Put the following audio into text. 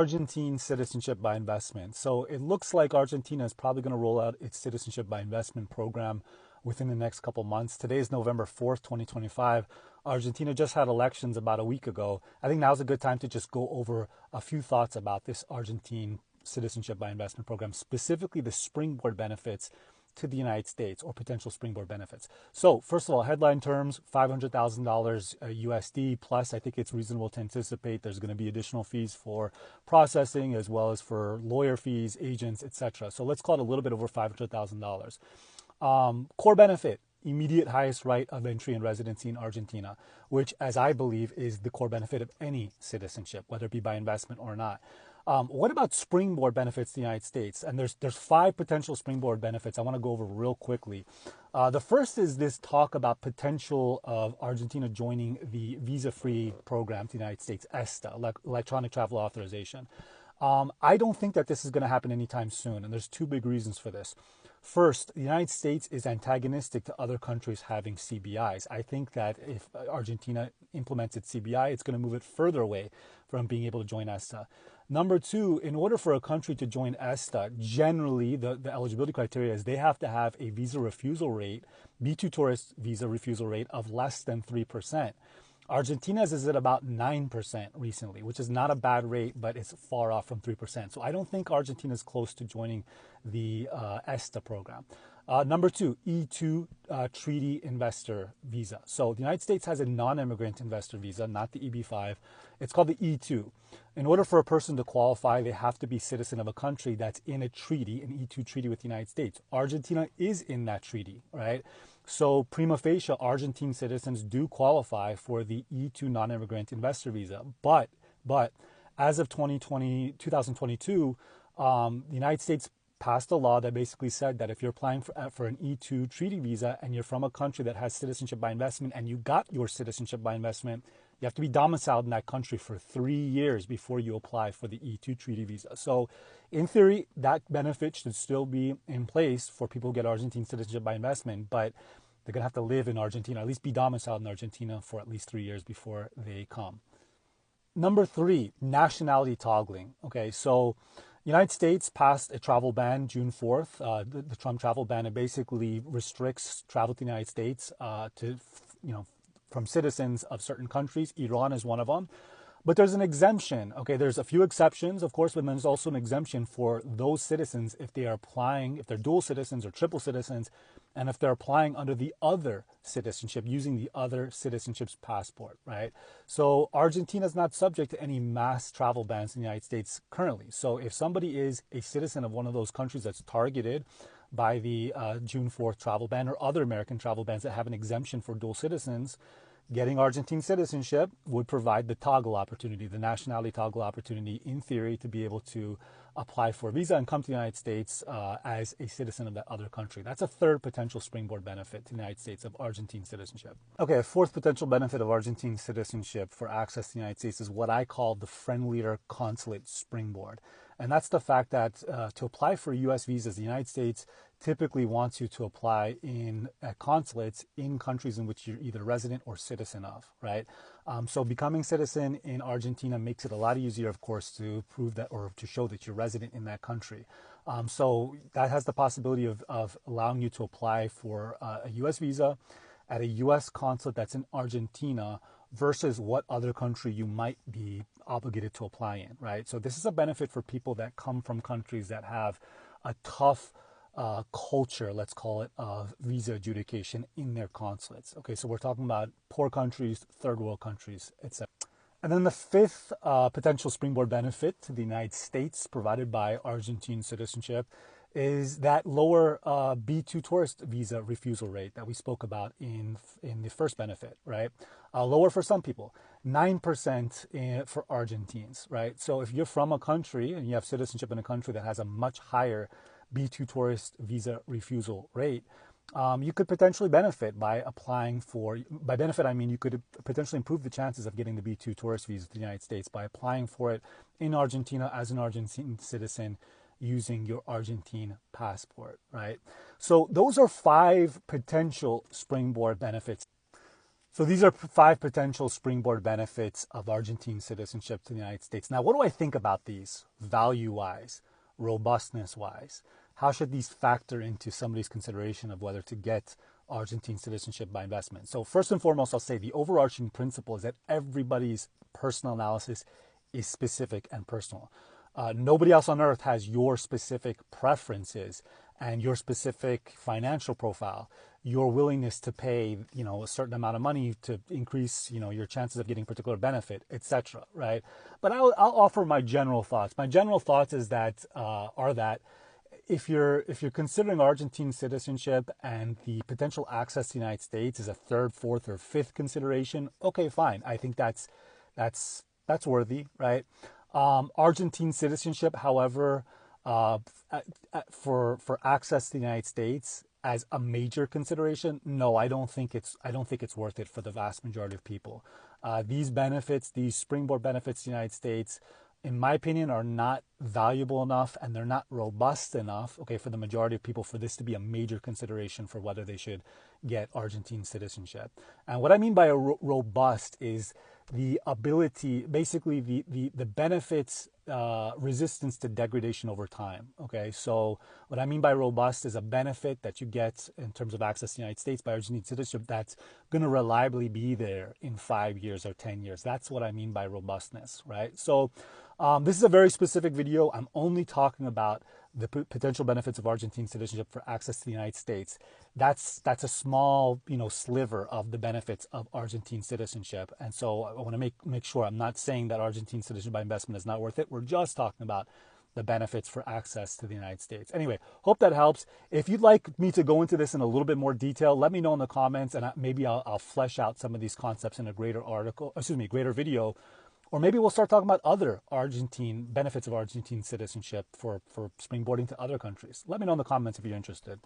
Argentine citizenship by investment. So it looks like Argentina is probably going to roll out its citizenship by investment program within the next couple months. Today is November 4th, 2025. Argentina just had elections about a week ago. I think now's a good time to just go over a few thoughts about this Argentine citizenship by investment program, specifically the springboard benefits to the United States or potential springboard benefits. So first of all, headline terms, $500,000 USD plus. I think it's reasonable to anticipate there's going to be additional fees for processing as well as for lawyer fees, agents, etc. So let's call it a little bit over $500,000. Core benefit, immediate highest right of entry and residency in Argentina, which, as I believe, is the core benefit of any citizenship, whether it be by investment or not. What about springboard benefits to the United States? And there's five potential springboard benefits I want to go over real quickly. The first is this talk about potential of Argentina joining the visa-free program to the United States, ESTA, electronic travel authorization. I don't think that this is going to happen anytime soon, and there's two big reasons for this. First, the United States is antagonistic to other countries having CBIs. I think that if Argentina implements its CBI, it's going to move it further away from being able to join ESTA. Number two, in order for a country to join ESTA, generally the eligibility criteria is they have to have a visa refusal rate, B2 tourist visa refusal rate of less than 3%. Argentina's is at about 9% recently, which is not a bad rate, but it's far off from 3%. So I don't think Argentina is close to joining the ESTA program. Number two, E2 treaty investor visa. So the United States has a non-immigrant investor visa, not the EB5. It's called the E2. In order for a person to qualify, they have to be citizen of a country that's in a treaty, an E2 treaty with the United States. Argentina is in that treaty, right? So prima facie, Argentine citizens do qualify for the E2 non-immigrant investor visa. But as of 2022, the United States passed a law that basically said that if you're applying for an E2 treaty visa and you're from a country that has citizenship by investment and you got your citizenship by investment, you have to be domiciled in that country for 3 years before you apply for the E2 treaty visa. So in theory, that benefit should still be in place for people who get Argentine citizenship by investment, but they're going to have to live in Argentina, at least be domiciled in Argentina for at least 3 years before they come. Number three, nationality toggling. Okay, so United States passed a travel ban June 4th, the Trump travel ban. It basically restricts travel to the United States from citizens of certain countries. Iran is one of them. But there's an exemption. Okay, there's a few exceptions, of course, but there's also an exemption for those citizens if they are applying, if they're dual citizens or triple citizens, and if they're applying under the other citizenship, using the other citizenship's passport, right? So Argentina is not subject to any mass travel bans in the United States currently. So if somebody is a citizen of one of those countries that's targeted by the June 4th travel ban or other American travel bans that have an exemption for dual citizens, getting Argentine citizenship would provide the toggle opportunity, the nationality toggle opportunity, in theory, to be able to apply for a visa and come to the United States as a citizen of that other country. That's a third potential springboard benefit to the United States of Argentine citizenship. Okay, a fourth potential benefit of Argentine citizenship for access to the United States is what I call the friendlier consulate springboard. And that's the fact that to apply for U.S. visas, the United States typically wants you to apply in consulates in countries in which you're either resident or citizen of, right? So becoming citizen in Argentina makes it a lot easier, of course, to prove that or to show that you're resident in that country. So that has the possibility of allowing you to apply for a U.S. visa at a U.S. consulate that's in Argentina versus what other country you might be obligated to apply in, right? So this is a benefit for people that come from countries that have a tough culture, let's call it, of visa adjudication in their consulates. Okay, so we're talking about poor countries, third world countries, etc. And then the fifth potential springboard benefit to the United States provided by Argentine citizenship is that lower B2 tourist visa refusal rate that we spoke about in the first benefit, right? Lower for some people, 9% for Argentines, right? So if you're from a country and you have citizenship in a country that has a much higher B2 tourist visa refusal rate, you could potentially benefit by applying for, by benefit I mean you could potentially improve the chances of getting the B2 tourist visa to the United States by applying for it in Argentina as an Argentine citizen using your Argentine passport, right? So those are five potential springboard benefits. So these are five potential springboard benefits of Argentine citizenship to the United States. Now, what do I think about these value-wise, robustness-wise? How should these factor into somebody's consideration of whether to get Argentine citizenship by investment? So first and foremost, I'll say the overarching principle is that everybody's personal analysis is specific and personal. Nobody else on earth has your specific preferences and your specific financial profile, your willingness to pay, a certain amount of money to increase, your chances of getting particular benefit, etc. Right? But I'll offer my general thoughts. My general thoughts is that are that if you're considering Argentine citizenship and the potential access to the United States is a third, fourth, or fifth consideration, okay, fine. I think that's worthy, right? Argentine citizenship, however, for access to the United States as a major consideration, no, I don't think it's worth it for the vast majority of people. These benefits, these springboard benefits to the United States, in my opinion, are not valuable enough and they're not robust enough, okay, for the majority of people for this to be a major consideration for whether they should get Argentine citizenship. And what I mean by a robust is the ability, basically the benefits, resistance to degradation over time. Okay, so what I mean by robust is a benefit that you get in terms of access to the United States by Argentine citizenship that's going to reliably be there in 5 years or 10 years. That's what I mean by robustness, right? So this is a very specific video. I'm only talking about the potential benefits of Argentine citizenship for access to the United States. That's a small, sliver of the benefits of Argentine citizenship. And so I want to make sure I'm not saying that Argentine citizenship by investment is not worth it. We're just talking about the benefits for access to the United States. Anyway, hope that helps. If you'd like me to go into this in a little bit more detail, let me know in the comments, and maybe I'll flesh out some of these concepts in a greater video. Or maybe we'll start talking about other benefits of Argentine citizenship for springboarding to other countries. Let me know in the comments if you're interested.